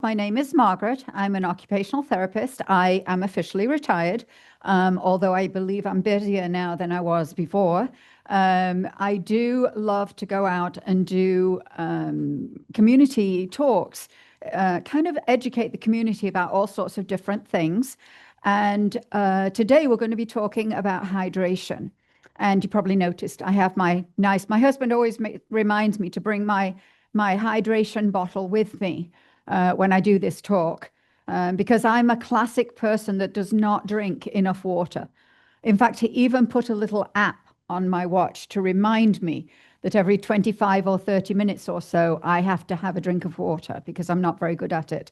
My name is Margaret. I'm an occupational therapist. I am officially retired, although I believe I'm busier now than I was before. I do love to go out and do community talks, kind of educate the community about all sorts of different things. And today we're going to be talking about hydration. And you probably noticed I have my husband always reminds me to bring my hydration bottle with me when I do this talk, because I'm a classic person that does not drink enough water. In fact, he even put a little app on my watch to remind me that every 25 or 30 minutes or so, I have to have a drink of water because I'm not very good at it.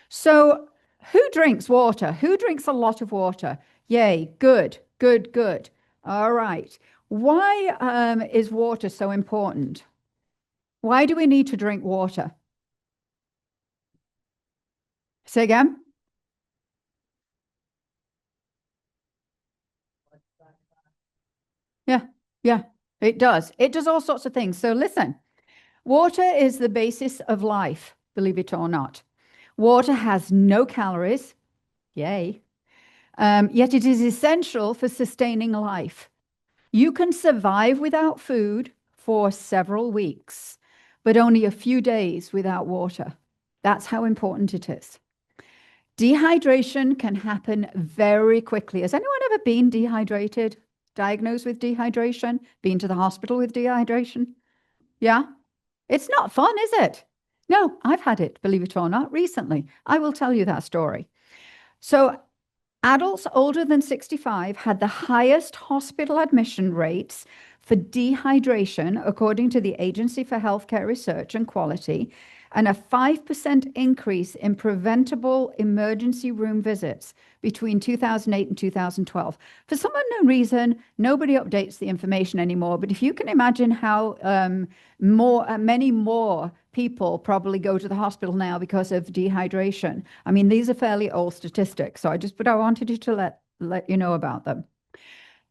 So, who drinks water? Who drinks a lot of water? Yay, good, good, good. All right. Why is water so important? Why do we need to drink water? Say again? Yeah, yeah, it does. It does all sorts of things. So listen, water is the basis of life, believe it or not. Water has no calories. Yay. Yet it is essential for sustaining life. You can survive without food for several weeks, but only a few days without water. That's how important it is. Dehydration can happen very quickly. Has anyone ever been dehydrated, diagnosed with dehydration, been to the hospital with dehydration? Yeah? It's not fun, is it? No, I've had it, believe it or not, recently. I will tell you that story. So, adults older than 65 had the highest hospital admission rates for dehydration, according to the Agency for Healthcare Research and Quality, and a 5% increase in preventable emergency room visits between 2008 and 2012. For some unknown reason, nobody updates the information anymore. But if you can imagine how many more people probably go to the hospital now because of dehydration. I mean, these are fairly old statistics, but I wanted you to let you know about them.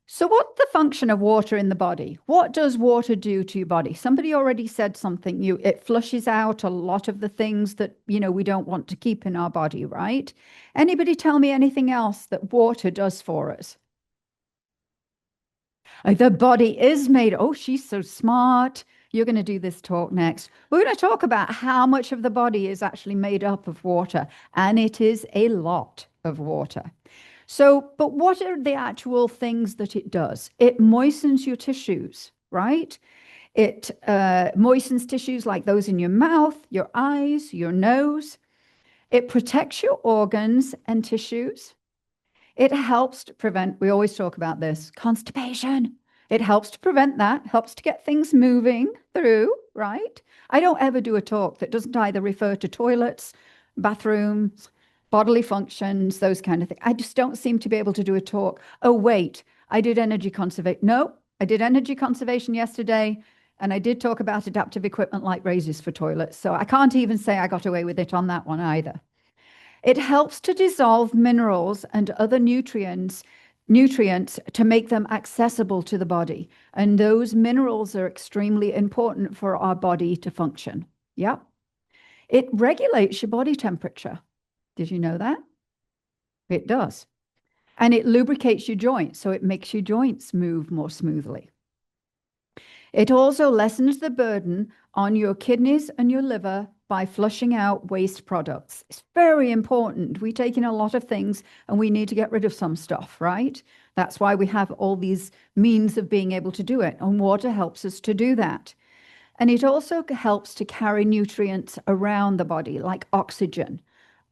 So what's the function of water in the body? What does water do to your body? Somebody already said something. It flushes out a lot of the things that, we don't want to keep in our body, right? Anybody tell me anything else that water does for us? The body is made. Oh, she's so smart. You're going to do this talk next. We're going to talk about how much of the body is actually made up of water, and it is a lot of water. So, but what are the actual things that it does? It moistens your tissues, right? It moistens tissues like those in your mouth, your eyes, your nose. It protects your organs and tissues. It helps to prevent, we always talk about this, constipation. It helps to prevent that, helps to get things moving through, right? I don't ever do a talk that doesn't either refer to toilets, bathrooms, bodily functions, those kind of things. I just don't seem to be able to do a talk. Oh, wait, I did energy conservation. No, I did energy conservation yesterday, and I did talk about adaptive equipment like razors for toilets. So I can't even say I got away with it on that one either. It helps to dissolve minerals and other nutrients to make them accessible to the body. And those minerals are extremely important for our body to function. Yep. It regulates your body temperature. Did you know that? It does. And it lubricates your joints, so it makes your joints move more smoothly. It also lessens the burden on your kidneys and your liver by flushing out waste products. It's very important. We take in a lot of things and we need to get rid of some stuff, right? That's why we have all these means of being able to do it, and water helps us to do that. And it also helps to carry nutrients around the body, like oxygen,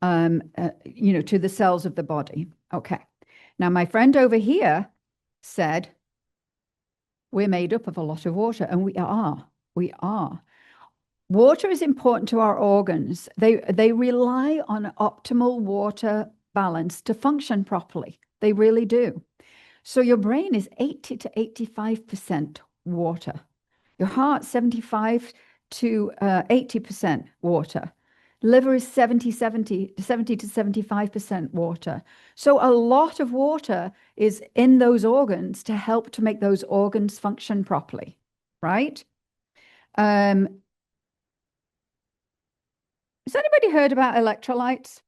to the cells of the body. Okay. Now, my friend over here said, we're made up of a lot of water, and we are. We are. Water is important to our organs. They rely on optimal water balance to function properly. They really do. So your brain is 80 to 85% water. Your heart, 75 to 80% water. Liver is 70 to 75% water. So a lot of water is in those organs to help to make those organs function properly, right? Has anybody heard about electrolytes?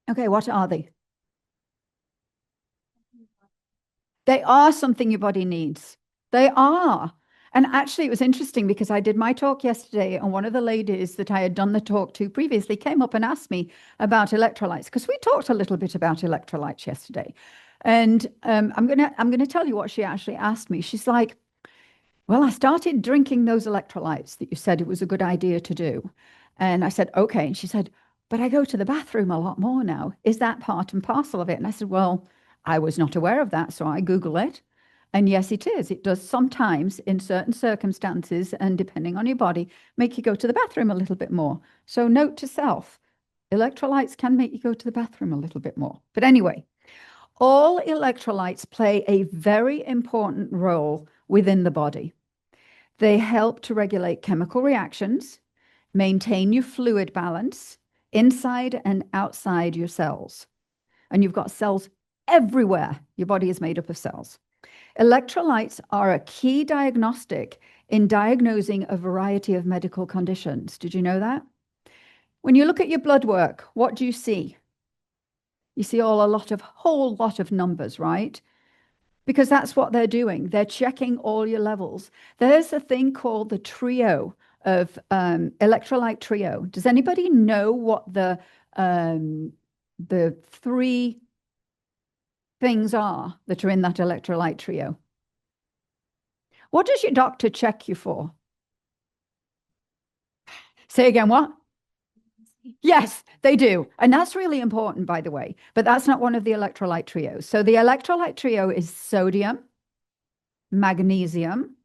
Okay, what are they? They are something your body needs. They are. And actually, it was interesting because I did my talk yesterday, and one of the ladies that I had done the talk to previously came up and asked me about electrolytes because we talked a little bit about electrolytes yesterday. And I'm gonna tell you what she actually asked me. She's like, "Well, I started drinking those electrolytes that you said it was a good idea to do," and I said, "Okay." And she said, "But I go to the bathroom a lot more now. Is that part and parcel of it?" And I said, "Well, I was not aware of that, so I Google it. And yes, it is. It does sometimes, in certain circumstances and depending on your body, make you go to the bathroom a little bit more. So, note to self, electrolytes can make you go to the bathroom a little bit more. But anyway, all electrolytes play a very important role within the body. They help to regulate chemical reactions, maintain your fluid balance inside and outside your cells. And you've got cells everywhere. Your body is made up of cells. Electrolytes are a key diagnostic in diagnosing a variety of medical conditions. Did you know that? When you look at your blood work, what do you see? You see whole lot of numbers, right? Because that's what they're doing. They're checking all your levels. There's a thing called the trio of electrolyte trio. Does anybody know what the three things are that are in that electrolyte trio? What does your doctor check you for? Say again, what? Yes, they do. And that's really important, by the way. But that's not one of the electrolyte trios. So the electrolyte trio is sodium, magnesium,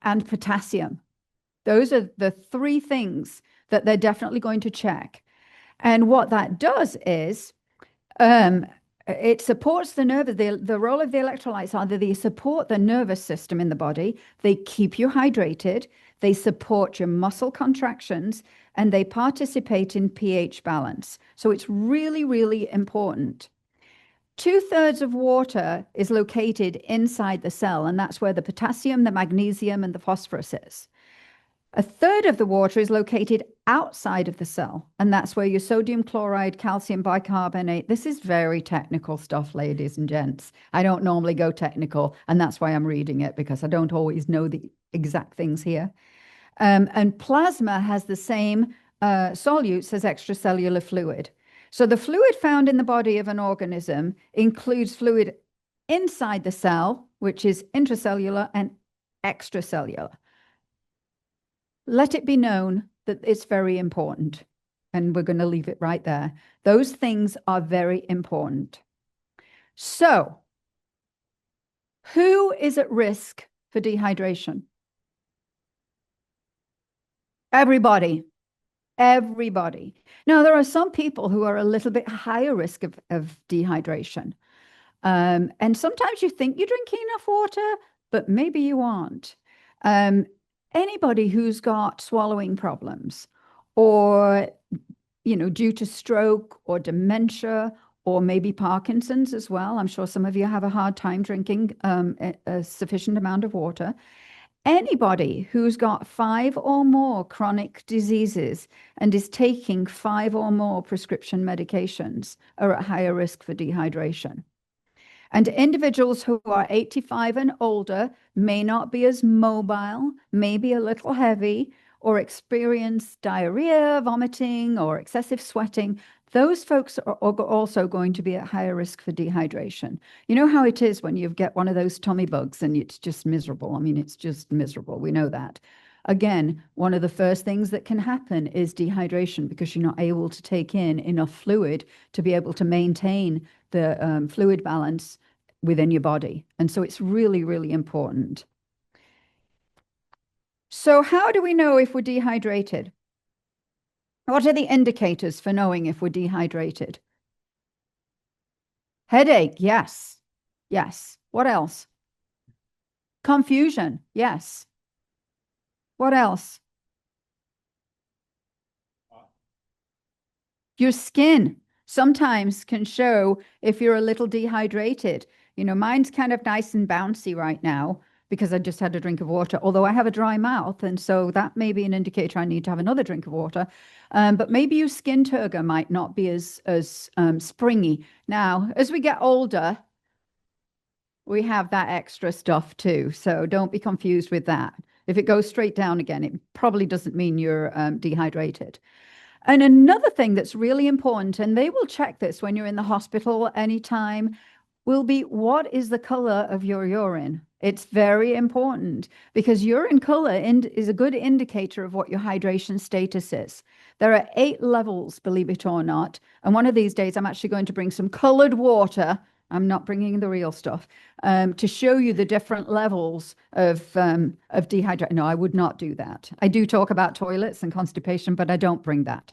and potassium. Those are the three things that they're definitely going to check. And what that does is it supports the nerve. The role of the electrolytes are that they support the nervous system in the body. They keep you hydrated. They support your muscle contractions and they participate in pH balance. So it's really, really important. 2/3 of water is located inside the cell, and that's where the potassium, the magnesium, and the phosphorus is. 1/3 of the water is located outside of the cell, and that's where your sodium chloride, calcium bicarbonate. This is very technical stuff, ladies and gents. I don't normally go technical, and that's why I'm reading it because I don't always know the exact things here. And plasma has the same solutes as extracellular fluid. So the fluid found in the body of an organism includes fluid inside the cell, which is intracellular and extracellular. Let it be known that it's very important. And we're going to leave it right there. Those things are very important. So, who is at risk for dehydration? Everybody. Everybody. Now, there are some people who are a little bit higher risk of dehydration. And sometimes you think you're drinking enough water, but maybe you aren't. Anybody who's got swallowing problems or, due to stroke or dementia or maybe Parkinson's as well. I'm sure some of you have a hard time drinking a sufficient amount of water. Anybody who's got 5 or more chronic diseases and is taking 5 or more prescription medications are at higher risk for dehydration. And individuals who are 85 and older may not be as mobile, may be a little heavy, or experience diarrhea, vomiting, or excessive sweating. Those folks are also going to be at higher risk for dehydration. You know how it is when you get one of those tummy bugs and it's just miserable. I mean, it's just miserable. We know that. Again, one of the first things that can happen is dehydration because you're not able to take in enough fluid to be able to maintain the fluid balance within your body. And so it's really, really important. So how do we know if we're dehydrated? What are the indicators for knowing if we're dehydrated? Headache, yes. Yes. What else? Confusion, yes. What else? Your skin sometimes can show if you're a little dehydrated. Mine's kind of nice and bouncy right now. because I just had a drink of water, although I have a dry mouth. And so that may be an indicator I need to have another drink of water. But maybe your skin turgor might not be as springy. Now, as we get older, we have that extra stuff too. So don't be confused with that. If it goes straight down again, it probably doesn't mean you're dehydrated. And another thing that's really important, and they will check this when you're in the hospital anytime, will be what is the color of your urine? It's very important because urine color is a good indicator of what your hydration status is. There are 8 levels, believe it or not. And one of these days, I'm actually going to bring some colored water. I'm not bringing the real stuff to show you the different levels of dehydration. No, I would not do that. I do talk about toilets and constipation, but I don't bring that.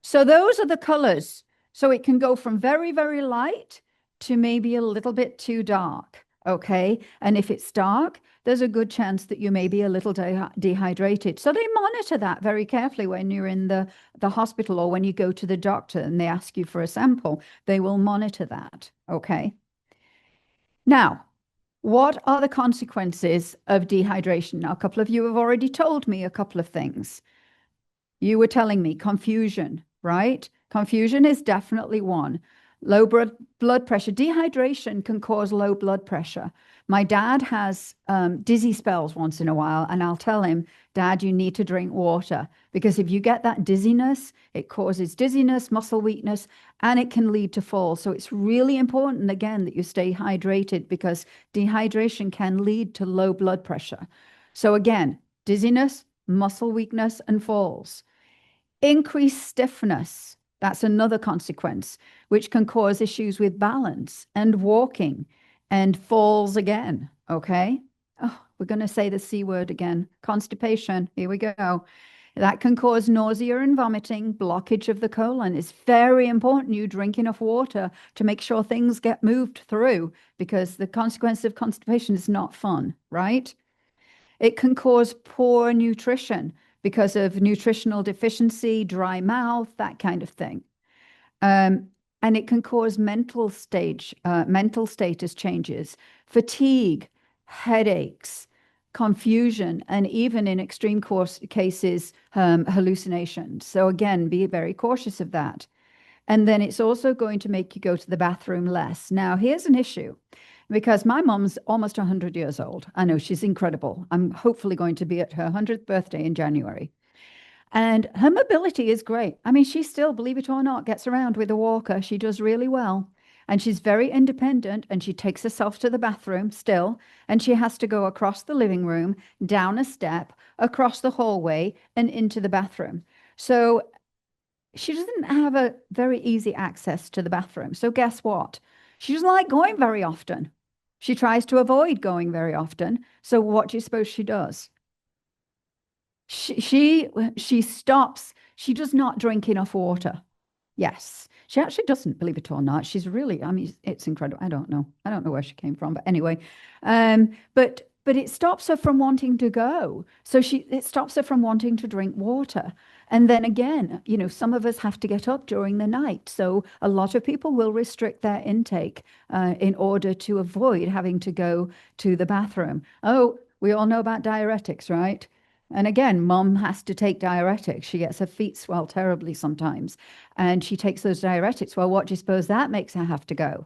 So those are the colors. So it can go from very, very light to maybe a little bit too dark. Okay. And if it's dark, there's a good chance that you may be a little dehydrated. So they monitor that very carefully when you're in the hospital or when you go to the doctor and they ask you for a sample. They will monitor that. Okay. Now, what are the consequences of dehydration? Now, a couple of you have already told me a couple of things. You were telling me confusion, right? Confusion is definitely one. Low blood pressure. Dehydration can cause low blood pressure. My dad has dizzy spells once in a while, and I'll tell him, Dad, you need to drink water because if you get that dizziness, it causes dizziness, muscle weakness, and it can lead to falls. So it's really important, again, that you stay hydrated because dehydration can lead to low blood pressure. So again, dizziness, muscle weakness, and falls. Increased stiffness. That's another consequence, which can cause issues with balance and walking and falls again. Okay. Oh, we're going to say the C word again. Constipation. Here we go. That can cause nausea and vomiting, blockage of the colon. It's very important you drink enough water to make sure things get moved through because the consequence of constipation is not fun, right? It can cause poor nutrition because of nutritional deficiency, dry mouth, that kind of thing. And it can cause mental status changes, fatigue, headaches, confusion, and even in extreme cases, hallucinations. So again, be very cautious of that. And then it's also going to make you go to the bathroom less. Now, here's an issue. Because my mom's almost 100 years old. I know she's incredible. I'm hopefully going to be at her 100th birthday in January. And her mobility is great. I mean, she still, believe it or not, gets around with a walker. She does really well. And she's very independent and she takes herself to the bathroom still. And she has to go across the living room, down a step, across the hallway, and into the bathroom. So she doesn't have a very easy access to the bathroom. So guess what? She doesn't like going very often. She tries to avoid going very often. So what do you suppose she does? She stops. She does not drink enough water. Yes, she actually doesn't, believe it or not. She's really, I mean, it's incredible. I don't know. I don't know where she came from, but anyway, but it stops her from wanting to go. So it stops her from wanting to drink water. And then again, you know, some of us have to get up during the night. So a lot of people will restrict their intake in order to avoid having to go to the bathroom. Oh, we all know about diuretics, right? And again, mom has to take diuretics. She gets her feet swell terribly sometimes. And she takes those diuretics. Well, what do you suppose that makes her have to go?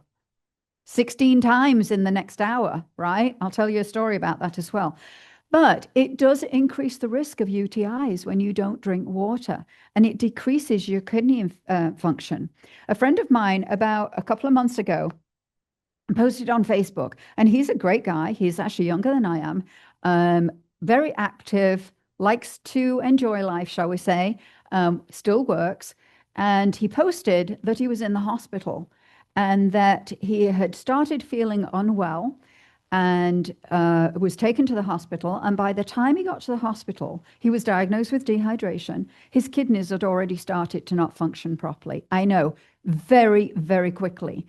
16 times in the next hour, right? I'll tell you a story about that as well. But it does increase the risk of UTIs when you don't drink water, and it decreases your kidney function. A friend of mine, about a couple of months ago, posted on Facebook, and he's a great guy. He's actually younger than I am, very active, likes to enjoy life, shall we say, still works. And he posted that he was in the hospital and that he had started feeling unwell and was taken to the hospital. And by the time he got to the hospital, he was diagnosed with dehydration. His kidneys had already started to not function properly. I know, very, very quickly.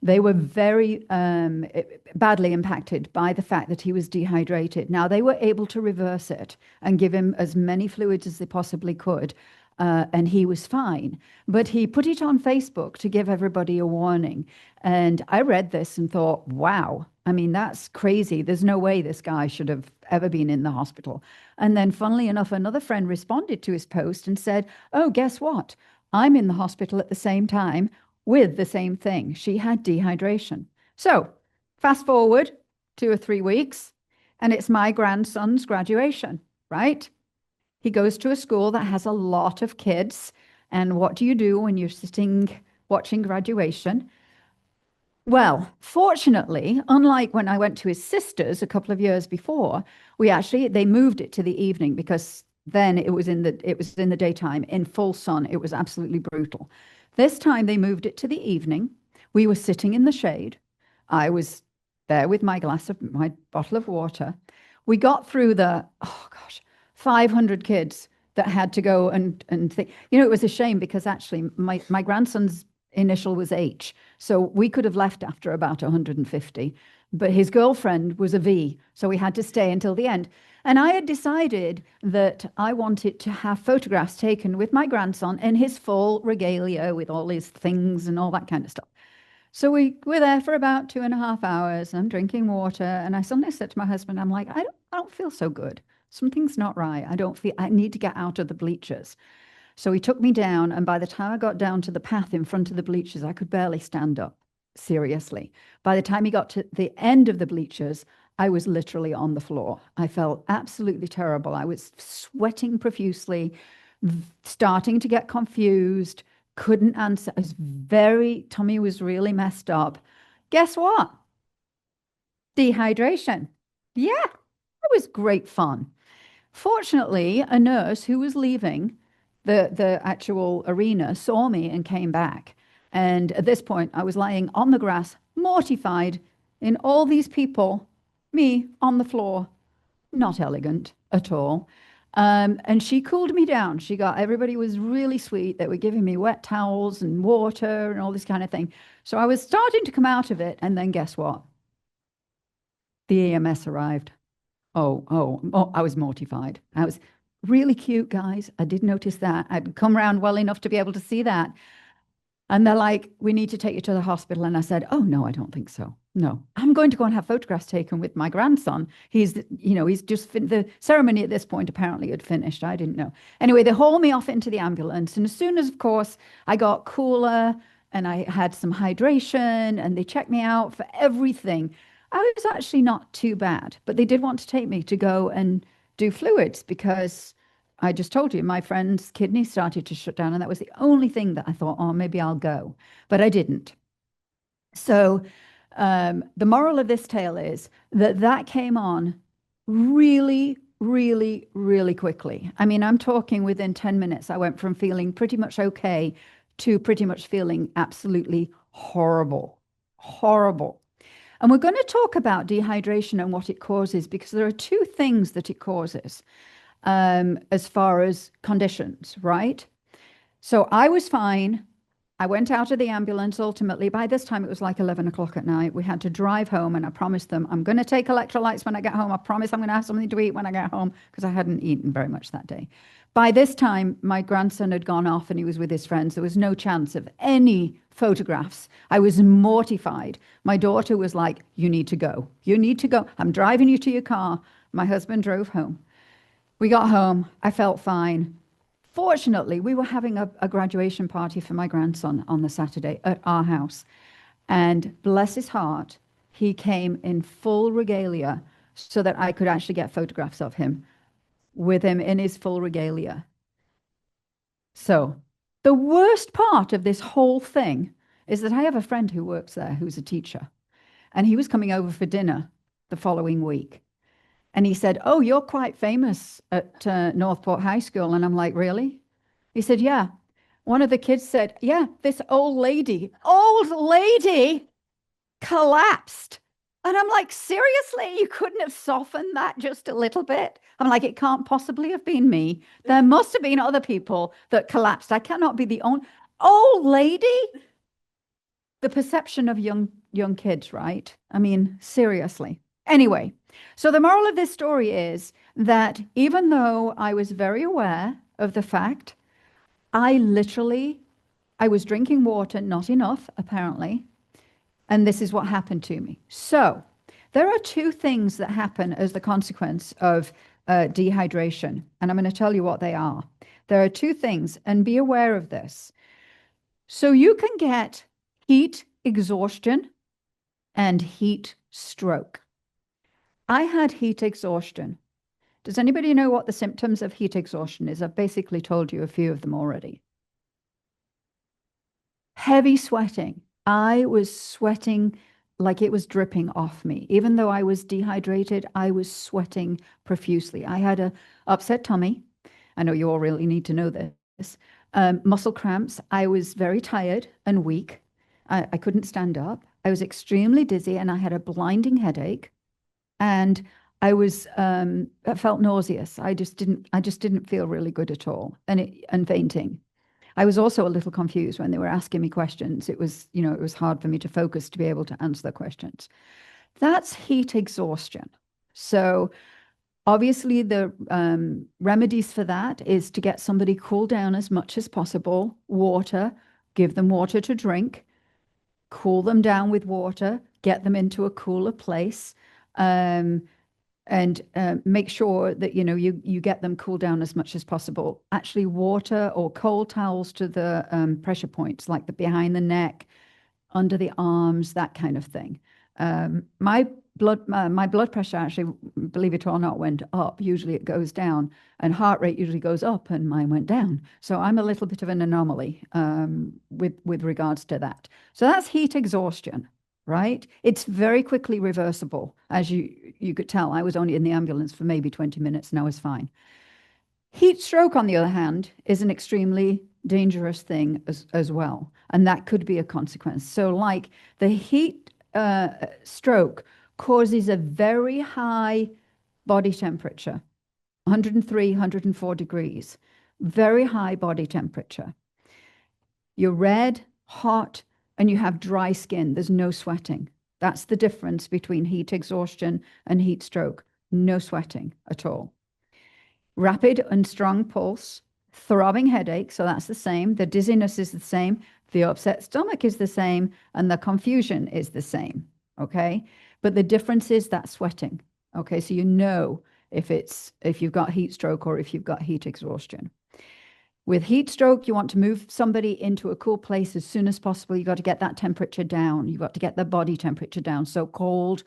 They were very badly impacted by the fact that he was dehydrated. Now, they were able to reverse it and give him as many fluids as they possibly could. And he was fine. But he put it on Facebook to give everybody a warning. And I read this and thought, wow, I mean, that's crazy. There's no way this guy should have ever been in the hospital. And then, funnily enough, another friend responded to his post and said, oh, guess what? I'm in the hospital at the same time with the same thing. She had dehydration. So, fast forward 2 or 3 weeks, and it's my grandson's graduation, right? He goes to a school that has a lot of kids. And what do you do when you're sitting watching graduation? Well, fortunately, unlike when I went to his sister's a couple of years before, they moved it to the evening because then it was in the daytime in full sun. It was absolutely brutal. This time they moved it to the evening. We were sitting in the shade. I was there with my bottle of water. We got through the, oh gosh, 500 kids that had to go and think. It was a shame because actually my grandson's initial was H. So we could have left after about 150, but his girlfriend was a V. So we had to stay until the end. And I had decided that I wanted to have photographs taken with my grandson in his full regalia with all his things and all that kind of stuff. So we were there for about 2.5 hours. I'm drinking water. And I suddenly said to my husband, I'm like, I don't feel so good. Something's not right. I need to get out of the bleachers. So he took me down, and by the time I got down to the path in front of the bleachers, I could barely stand up, seriously. By the time he got to the end of the bleachers, I was literally on the floor. I felt absolutely terrible. I was sweating profusely, starting to get confused, couldn't answer. Tummy was really messed up. Guess what? Dehydration. Yeah, it was great fun. Fortunately, a nurse who was leaving the actual arena saw me and came back. And at this point, I was lying on the grass, mortified in all these people, me on the floor, not elegant at all. And she cooled me down. Everybody was really sweet. They were giving me wet towels and water and all this kind of thing. So I was starting to come out of it. And then guess what? The EMS arrived. Oh, I was mortified. I was really cute, guys. I did notice that. I'd come around well enough to be able to see that. And they're like, we need to take you to the hospital. And I said, oh, no, I don't think so. No, I'm going to go and have photographs taken with my grandson. He's just, the ceremony at this point apparently had finished. I didn't know. Anyway, they hauled me off into the ambulance. And as soon as, of course, I got cooler and I had some hydration and they checked me out for everything, I was actually not too bad. But they did want to take me to go and do fluids because I just told you my friend's kidney started to shut down, and that was the only thing that I thought, oh, maybe I'll go, but I didn't. So the moral of this tale is that came on really, really, really quickly. I mean, I'm talking within 10 minutes, I went from feeling pretty much okay to pretty much feeling absolutely horrible, horrible. And we're going to talk about dehydration and what it causes, because there are two things that it causes as far as conditions, right? So I was fine. I went out of the ambulance ultimately. By this time, it was like 11 o'clock at night. We had to drive home, and I promised them, I'm going to take electrolytes when I get home. I promise I'm going to have something to eat when I get home, because I hadn't eaten very much that day. By this time, my grandson had gone off and he was with his friends. There was no chance of any photographs. I was mortified. My daughter was like, you need to go. You need to go. I'm driving you to your car. My husband drove home. We got home. I felt fine. Fortunately, we were having a graduation party for my grandson on the Saturday at our house. And bless his heart, he came in full regalia so that I could actually get photographs of him with him in his full regalia. So the worst part of this whole thing is that I have a friend who works there who's a teacher, and he was coming over for dinner the following week. And he said, oh, you're quite famous at Northport High School. And I'm like, really? He said, yeah. One of the kids said, yeah, this old lady collapsed. And I'm like, seriously, you couldn't have softened that just a little bit? I'm like, it can't possibly have been me. There must have been other people that collapsed. I cannot be the only old lady. The perception of young kids, right? I mean, seriously. Anyway, so the moral of this story is that even though I was very aware of the fact, I was drinking water, not enough, apparently. And this is what happened to me. So There are two things that happen as the consequence of dehydration, and I'm going to tell you what they are. There are two things, and be aware of this. So you can get heat exhaustion and heat stroke. I had heat exhaustion. Does anybody know what the symptoms of heat exhaustion is? I've basically told you a few of them already. Heavy sweating. I was sweating like it was dripping off me. Even though I was dehydrated, I was sweating profusely. I had a upset tummy. I know you all really need to know this. Muscle cramps. I was very tired and weak. I couldn't stand up. I was extremely dizzy and I had a blinding headache. And I felt nauseous. I just didn't feel really good at all. And fainting. I was also a little confused when they were asking me questions. It was, it was hard for me to focus to be able to answer the questions. That's heat exhaustion. So obviously the remedies for that is to get somebody cooled down as much as possible, water, give them water to drink, cool them down with water, get them into a cooler place. And make sure that you get them cooled down as much as possible. Actually, water or cold towels to the pressure points, like the behind the neck, under the arms, that kind of thing. My blood pressure actually, believe it or not, went up. Usually it goes down, and heart rate usually goes up, and mine went down. So I'm a little bit of an anomaly with regards to that. So that's heat exhaustion. Right? It's very quickly reversible. As you could tell, I was only in the ambulance for maybe 20 minutes and I was fine. Heat stroke, on the other hand, is an extremely dangerous thing as well. And that could be a consequence. So like the heat stroke causes a very high body temperature, 103, 104 degrees, very high body temperature. You're red, hot, and you have dry skin. There's no sweating. That's the difference between heat exhaustion and heat stroke. No sweating at all. Rapid and strong pulse, throbbing headache. So that's the same. The dizziness is the same. The upset stomach is the same. And the confusion is the same. Okay. But the difference is that sweating. Okay. So you know if you've got heat stroke or if you've got heat exhaustion. With heat stroke, you want to move somebody into a cool place as soon as possible. You've got to get that temperature down. You've got to get the body temperature down. So cold.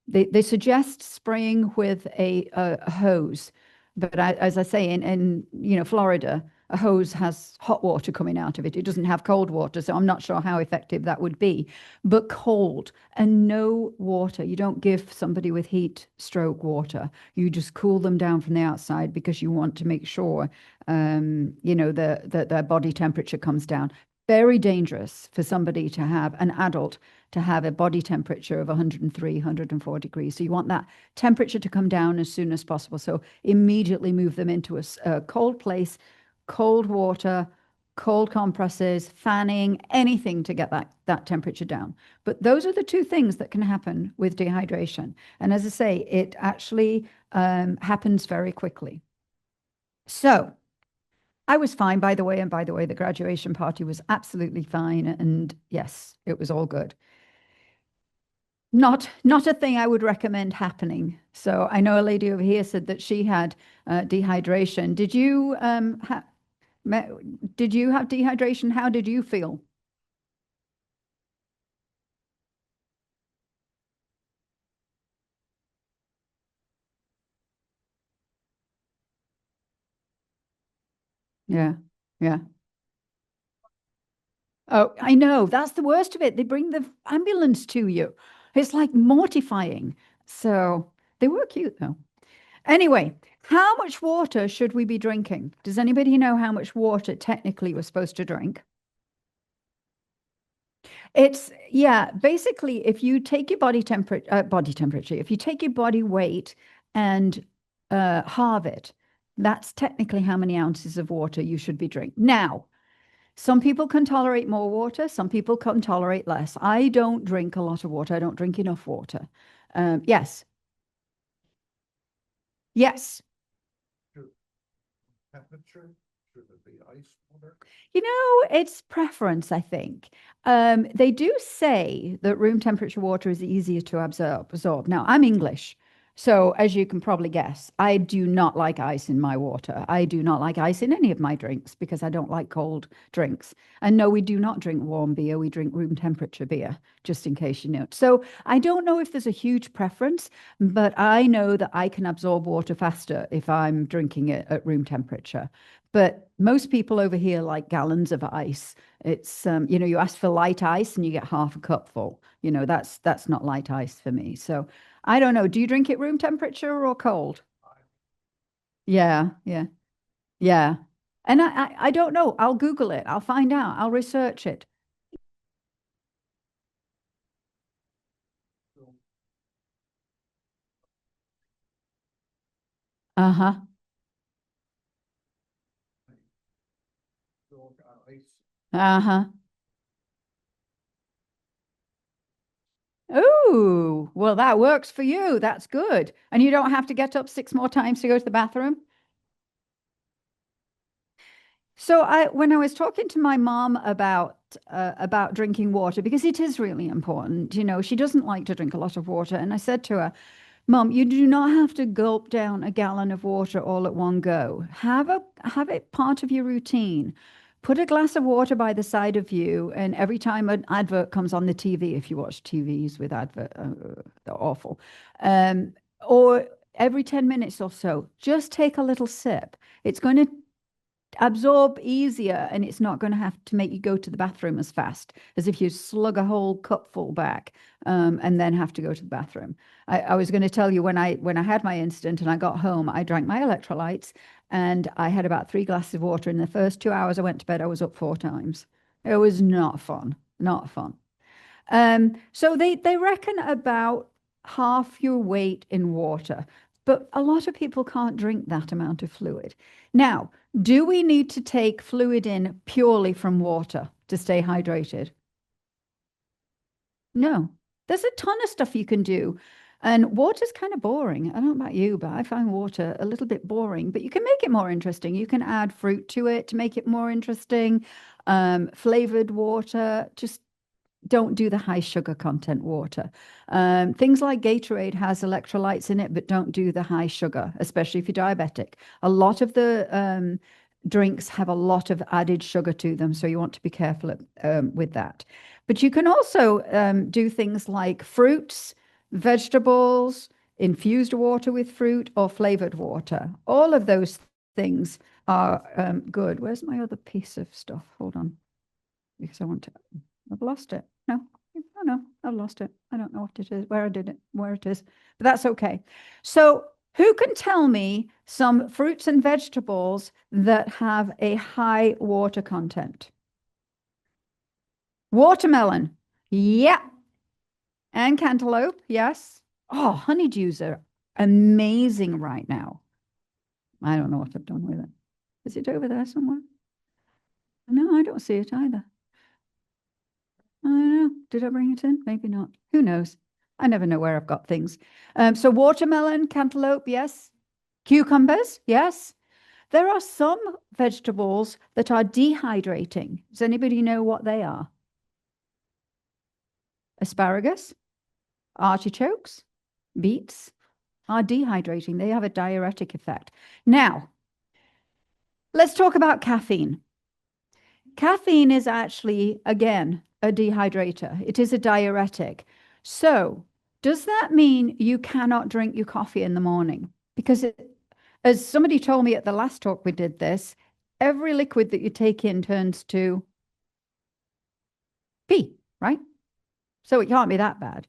They suggest spraying with a hose. But as I say, in Florida, a hose has hot water coming out of it. It doesn't have cold water, so I'm not sure how effective that would be. But cold and no water. You don't give somebody with heat stroke water. You just cool them down from the outside because you want to make sure, that their body temperature comes down. Very dangerous for somebody to have, an adult, to have a body temperature of 103, 104 degrees. So you want that temperature to come down as soon as possible. So immediately move them into a cold place, cold water, cold compresses, fanning, anything to get that temperature down. But those are the two things that can happen with dehydration. And as I say, it actually happens very quickly. So I was fine, by the way. And by the way, the graduation party was absolutely fine. And yes, it was all good. Not a thing I would recommend happening. So I know a lady over here said that she had dehydration. Did you have dehydration? How did you feel? Yeah, yeah. Oh, I know. That's the worst of it. They bring the ambulance to you. It's like mortifying. So they were cute though. Anyway, how much water should we be drinking? Does anybody know how much water technically we're supposed to drink? Yeah, basically, if you take your body temperature, if you take your body weight and halve it, that's technically how many ounces of water you should be drinking. Now, some people can tolerate more water, some people can tolerate less. I don't drink a lot of water. I don't drink enough water. Yes, yes. Temperature? Should it be ice water? You know, it's preference, I think. They do say that room temperature water is easier to absorb. Now, I'm English, so as you can probably guess, I do not like ice in my water. I do not like ice in any of my drinks because I don't like cold drinks. And no, we do not drink warm beer. We drink room temperature beer, just in case you know. So I don't know if there's a huge preference, but I know that I can absorb water faster if I'm drinking it at room temperature. But most people over here like gallons of ice. It's you know, you ask for light ice and you get half a cup full. You know, that's not light ice for me. So I don't know. Do you drink it room temperature or cold? Yeah, yeah, yeah. And I don't know. I'll Google it. I'll find out. I'll research it. Still, Uh-huh. still got ice. Uh-huh. Oh, well, that works for you. That's good. And you don't have to get up six more times to go to the bathroom? So when I was talking to my mom about drinking water, because it is really important, you know, she doesn't like to drink a lot of water, and I said to her, "Mom, you do not have to gulp down a gallon of water all at one go. Have it part of your routine. Put a glass of water by the side of you, and every time an advert comes on the TV, if you watch TVs with advert, they're awful, um, or every 10 minutes or so, just take a little sip. It's going to absorb easier and it's not going to have to make you go to the bathroom as fast as if you slug a whole cupful back and then have to go to the bathroom. I was going to tell you when I had my incident and I got home, I drank my electrolytes and I had about 3 glasses of water. In the first 2 hours I went to bed, I was up 4 times. It was not fun, not fun. So they reckon about half your weight in water, but a lot of people can't drink that amount of fluid. Now, do we need to take fluid in purely from water to stay hydrated? No. There's a ton of stuff you can do. And water's kind of boring. I don't know about you, but I find water a little bit boring, but you can make it more interesting. You can add fruit to it to make it more interesting. Flavored water, just don't do the high sugar content water. Things like Gatorade has electrolytes in it, but don't do the high sugar, especially if you're diabetic. A lot of the drinks have a lot of added sugar to them, so you want to be careful with that. But you can also do things like fruits, vegetables, infused water with fruit, or flavored water. All of those things are good. Where's my other piece of stuff? Hold on, because I want to. I've lost it. No, oh no, I've lost it. I don't know what it is, where I did it, where it is, but that's okay. So who can tell me some fruits and vegetables that have a high water content? Watermelon. Yeah. And cantaloupe. Yes. Oh, honeydews are amazing right now. I don't know what I've done with it. Is it over there somewhere? No, I don't see it either. I don't know. Did I bring it in? Maybe not. Who knows? I never know where I've got things. So watermelon, cantaloupe, yes. Cucumbers, yes. There are some vegetables that are dehydrating. Does anybody know what they are? Asparagus, artichokes, beets are dehydrating. They have a diuretic effect. Now, let's talk about caffeine. Caffeine is actually, again, a dehydrator. It is a diuretic. So, does that mean you cannot drink your coffee in the morning? Because as somebody told me at the last talk we did this, every liquid that you take in turns to pee, right? So it can't be that bad.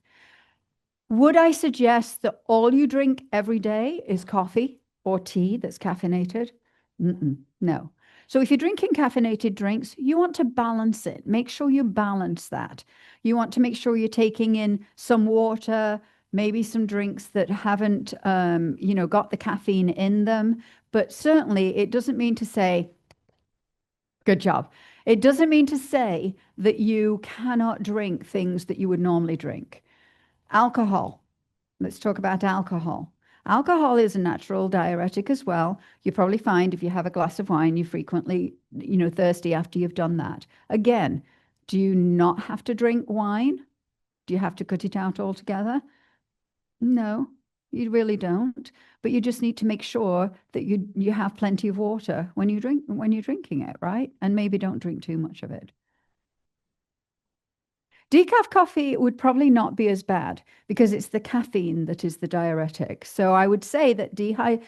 Would I suggest that all you drink every day is coffee or tea that's caffeinated? No. So if you're drinking caffeinated drinks, you want to balance it. Make sure you balance that. You want to make sure you're taking in some water, maybe some drinks that haven't, got the caffeine in them. But certainly, it doesn't mean to say, good job. It doesn't mean to say that you cannot drink things that you would normally drink. Alcohol. Let's talk about alcohol. Alcohol is a natural diuretic as well. You probably find if you have a glass of wine, you frequently, thirsty after you've done that. Again, do you not have to drink wine? Do you have to cut it out altogether? No, you really don't. But you just need to make sure that you have plenty of water when you're drinking it, right? And maybe don't drink too much of it. Decaf coffee would probably not be as bad because it's the caffeine that is the diuretic. So I would say that decaf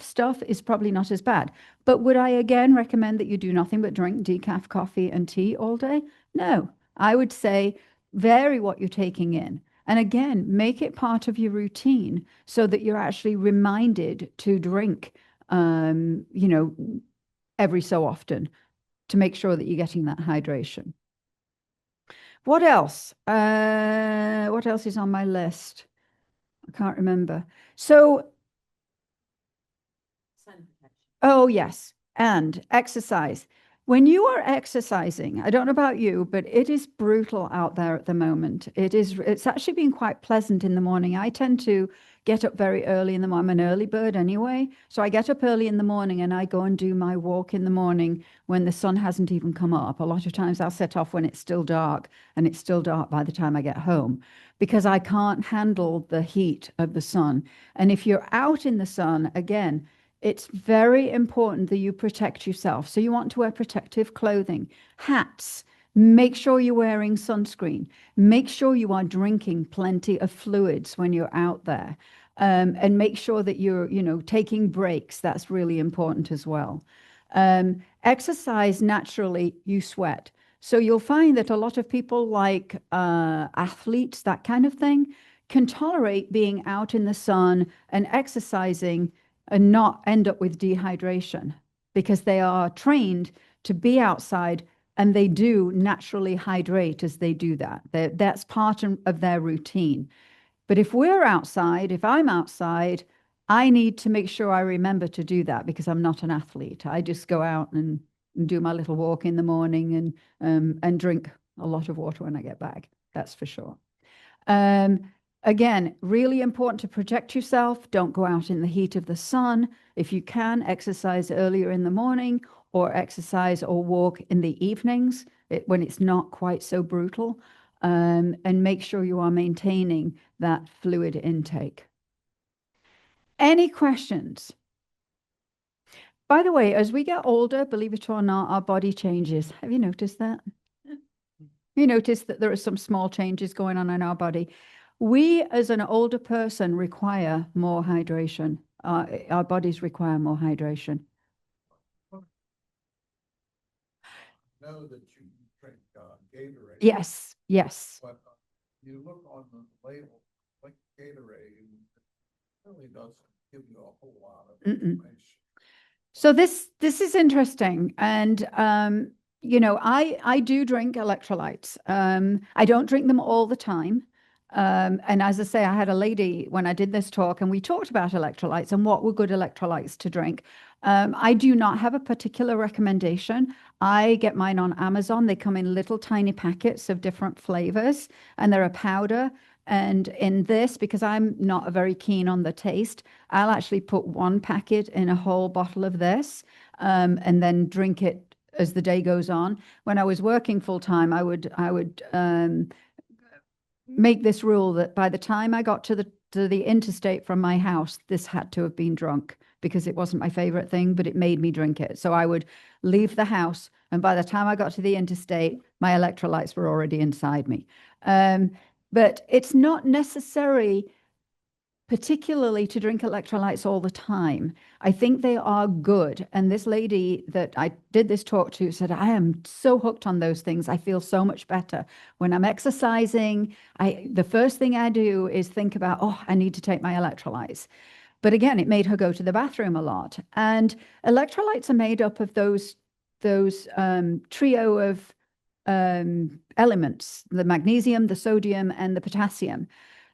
stuff is probably not as bad. But would I again recommend that you do nothing but drink decaf coffee and tea all day? No, I would say vary what you're taking in. And again, make it part of your routine so that you're actually reminded to drink, every so often to make sure that you're getting that hydration. What else? What else is on my list? I can't remember. So, oh yes, and exercise. When you are exercising, I don't know about you, but it is brutal out there at the moment. It's actually been quite pleasant in the morning. I tend to get up very early in the morning. I'm an early bird anyway. So I get up early in the morning and I go and do my walk in the morning when the sun hasn't even come up. A lot of times I'll set off when it's still dark, and it's still dark by the time I get home because I can't handle the heat of the sun. And if you're out in the sun, again, it's very important that you protect yourself. So you want to wear protective clothing, hats. Make sure you're wearing sunscreen. Make sure you are drinking plenty of fluids when you're out there. And make sure that you're, taking breaks. That's really important as well. Exercise, naturally, you sweat. So you'll find that a lot of people like athletes, that kind of thing, can tolerate being out in the sun and exercising and not end up with dehydration because they are trained to be outside and they do naturally hydrate as they do that. That's part of their routine. But if I'm outside, I need to make sure I remember to do that because I'm not an athlete. I just go out and do my little walk in the morning and drink a lot of water when I get back. That's for sure. Again, really important to protect yourself. Don't go out in the heat of the sun. If you can, exercise earlier in the morning or exercise or walk in the evenings when it's not quite so brutal. And make sure you are maintaining that fluid intake. Any questions? By the way, as we get older, believe it or not, our body changes. Have you noticed that? You notice that there are some small changes going on in our body. We, as an older person, require more hydration. Our bodies require more hydration. Know that you drink Gatorade. Yes, yes. But you look on the label, like Gatorade, it really doesn't give you a whole lot of information. So this is interesting, and I do drink electrolytes. I don't drink them all the time. And as I say, I had a lady when I did this talk and we talked about electrolytes and what were good electrolytes to drink. I do not have a particular recommendation. I get mine on Amazon. They come in little tiny packets of different flavors and they're a powder. And in this, because I'm not very keen on the taste, I'll actually put one packet in a whole bottle of this and then drink it as the day goes on. When I was working full time, I would make this rule that by the time I got to the interstate from my house, this had to have been drunk because it wasn't my favorite thing, but it made me drink it. So I would leave the house, and by the time I got to the interstate, my electrolytes were already inside me. But it's not necessary, particularly to drink electrolytes all the time. I think they are good. And this lady that I did this talk to said, I am so hooked on those things. I feel so much better. When I'm exercising, the first thing I do is think about, I need to take my electrolytes. But again, it made her go to the bathroom a lot. And electrolytes are made up of those trio of elements, the magnesium, the sodium, and the potassium.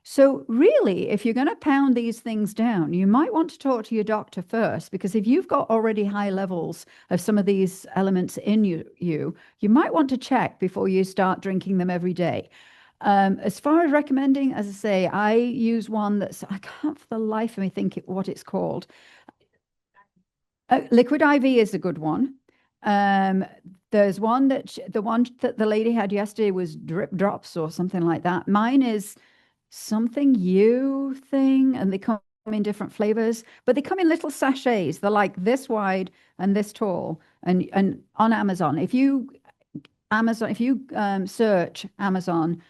So really, if you're going to pound these things down, you might want to talk to your doctor first, because if you've got already high levels of some of these elements in you might want to check before you start drinking them every day. As far as recommending, as I say, I use one that's, I can't for the life of me think what it's called. Liquid IV is a good one. There's one the one that the lady had yesterday was drip drops or something like that. Mine is something you thing, and they come in different flavors, but they come in little sachets. They're like this wide and this tall. And on Amazon, if you search Amazon,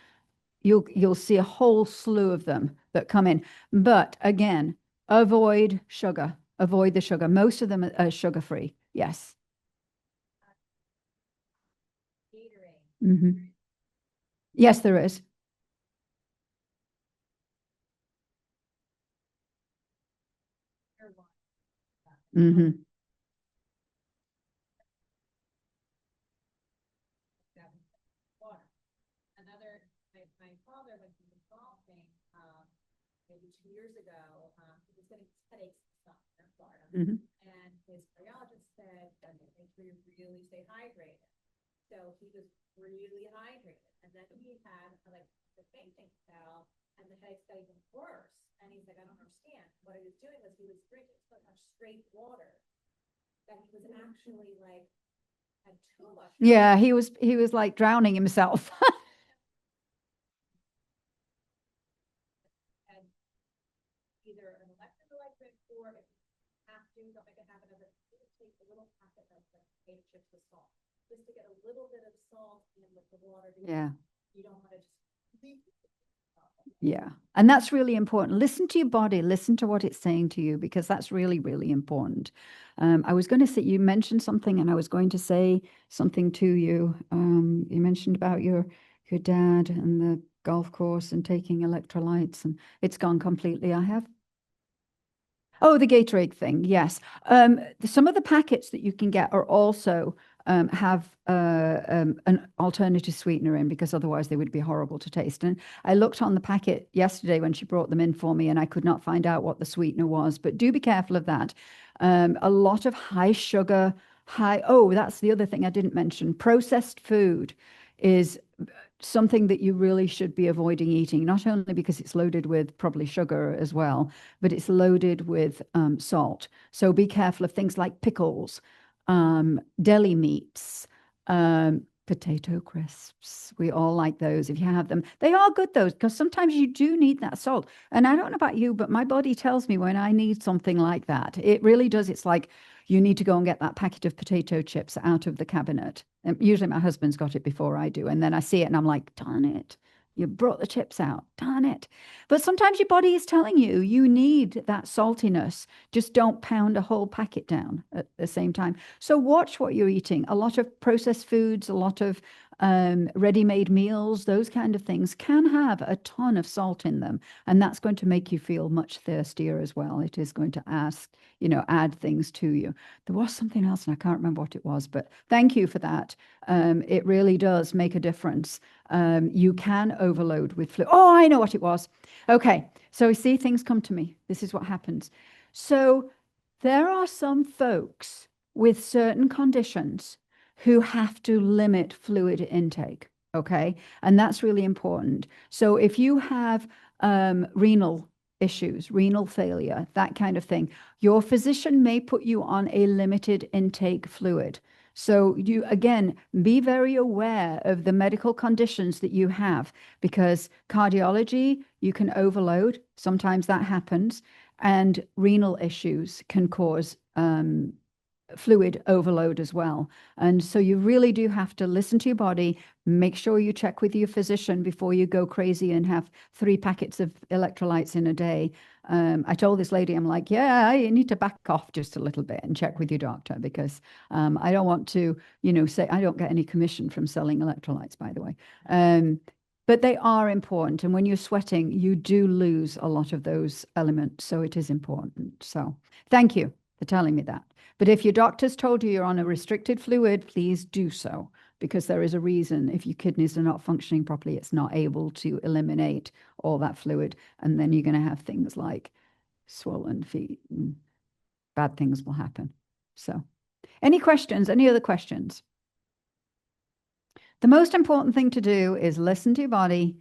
you'll see a whole slew of them that come in. But again, avoid sugar. Avoid the sugar. Most of them are sugar free. Yes. Mm-hmm. Yes, there is. Mm-hmm. Another, my father, when he was golfing, maybe 2 years ago, he was getting headaches and stuff in Florida. Mm-hmm. And his cardiologist said, make sure you really stay hydrated. So he was really hydrated. And then he had like the fainting spell and the headaches got even worse. And he's like, I don't understand. What he was doing was he was drinking so much straight water that he was actually like had too much. Yeah, he was like drowning himself. And either an electrolyte drink or if you have to, don't make it happen as a take a little packet of like potato chips with salt. Just to get a little bit of salt in with the water. Yeah. You don't want to just leave. Yeah. And that's really important. Listen to your body, listen to what it's saying to you, because that's really, really important. I was going to say, you mentioned something and I was going to say something to you. You mentioned about your dad and the golf course and taking electrolytes, and it's gone completely. I have. Oh, the Gatorade thing. Yes. Some of the packets that you can get are also have an alternative sweetener in, because otherwise they would be horrible to taste. And I looked on the packet yesterday when she brought them in for me, and I could not find out what the sweetener was. But do be careful of that. A lot of high sugar, oh, that's the other thing I didn't mention. Processed food is something that you really should be avoiding eating, not only because it's loaded with probably sugar as well, but it's loaded with salt. So be careful of things like pickles, deli meats, potato crisps. We all like those if you have them. They are good, those, because sometimes you do need that salt. And I don't know about you, but my body tells me when I need something like that. It really does. It's like you need to go and get that packet of potato chips out of the cabinet. And usually my husband's got it before I do. And then I see it and I'm like, darn it, you brought the chips out, darn it. But sometimes your body is telling you you need that saltiness. Just don't pound a whole packet down at the same time. So watch what you're eating. A lot of processed foods, a lot of ready-made meals, those kind of things can have a ton of salt in them. And that's going to make you feel much thirstier as well. It is going to add things to you. There was something else and I can't remember what it was, but thank you for that. It really does make a difference. You can overload with fluid. Oh, I know what it was. Okay, so you see things come to me. This is what happens. So there are some folks with certain conditions who have to limit fluid intake. Okay, and that's really important. So if you have renal issues, renal failure, that kind of thing, your physician may put you on a limited intake fluid. So you, again, be very aware of the medical conditions that you have, because cardiology, you can overload. Sometimes that happens. And renal issues can cause fluid overload as well. And so you really do have to listen to your body, make sure you check with your physician before you go crazy and have 3 packets of electrolytes in a day. I told this lady, I'm like, yeah, you need to back off just a little bit and check with your doctor, because I don't want to, say I don't get any commission from selling electrolytes, by the way. But they are important. And when you're sweating, you do lose a lot of those elements. So it is important. So thank you for telling me that. But if your doctor's told you you're on a restricted fluid, please do so, because there is a reason. If your kidneys are not functioning properly, it's not able to eliminate all that fluid. And then you're going to have things like swollen feet and bad things will happen. So any questions? Any other questions? The most important thing to do is listen to your body,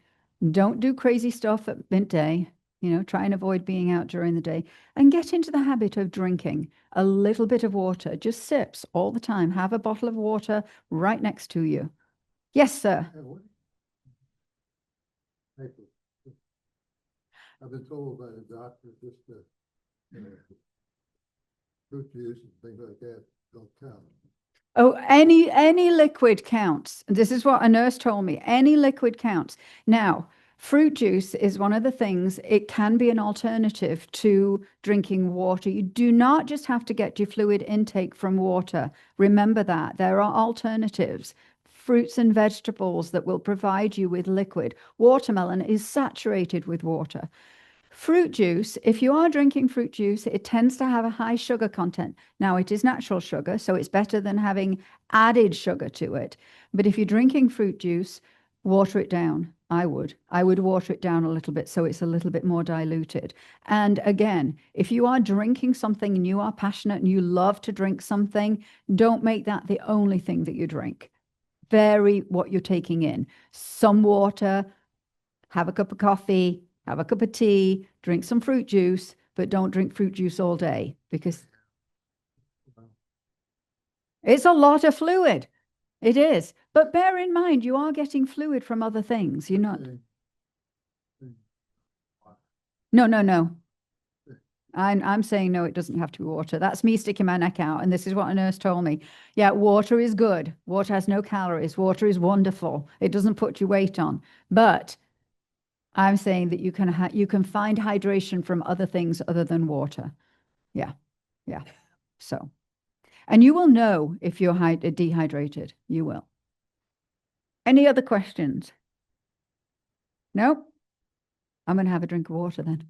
Don't do crazy stuff at midday. Try and avoid being out during the day and get into the habit of drinking a little bit of water, just sips all the time. Have a bottle of water right next to you. Yes, sir. Thank you. I've been told by the doctor just that fruit juice and things like that don't count. Oh, any liquid counts. This is what a nurse told me. Any liquid counts. Now, fruit juice is one of the things, it can be an alternative to drinking water. You do not just have to get your fluid intake from water. Remember that. There are alternatives. Fruits and vegetables that will provide you with liquid. Watermelon is saturated with water. Fruit juice, if you are drinking fruit juice, it tends to have a high sugar content. Now, it is natural sugar, so it's better than having added sugar to it. But if you're drinking fruit juice, water it down. I would water it down a little bit so it's a little bit more diluted. And again, if you are drinking something and you are passionate and you love to drink something, don't make that the only thing that you drink. Vary what you're taking in. Some water, have a cup of coffee, have a cup of tea, drink some fruit juice, but don't drink fruit juice all day because it's a lot of fluid. It is. But bear in mind, you are getting fluid from other things. You're not. No. I'm saying no, it doesn't have to be water. That's me sticking my neck out. And this is what a nurse told me. Yeah, water is good. Water has no calories. Water is wonderful. It doesn't put your weight on. But I'm saying that you can find hydration from other things other than water. Yeah. So, and you will know if you're dehydrated. You will. Any other questions? No? I'm going to have a drink of water then.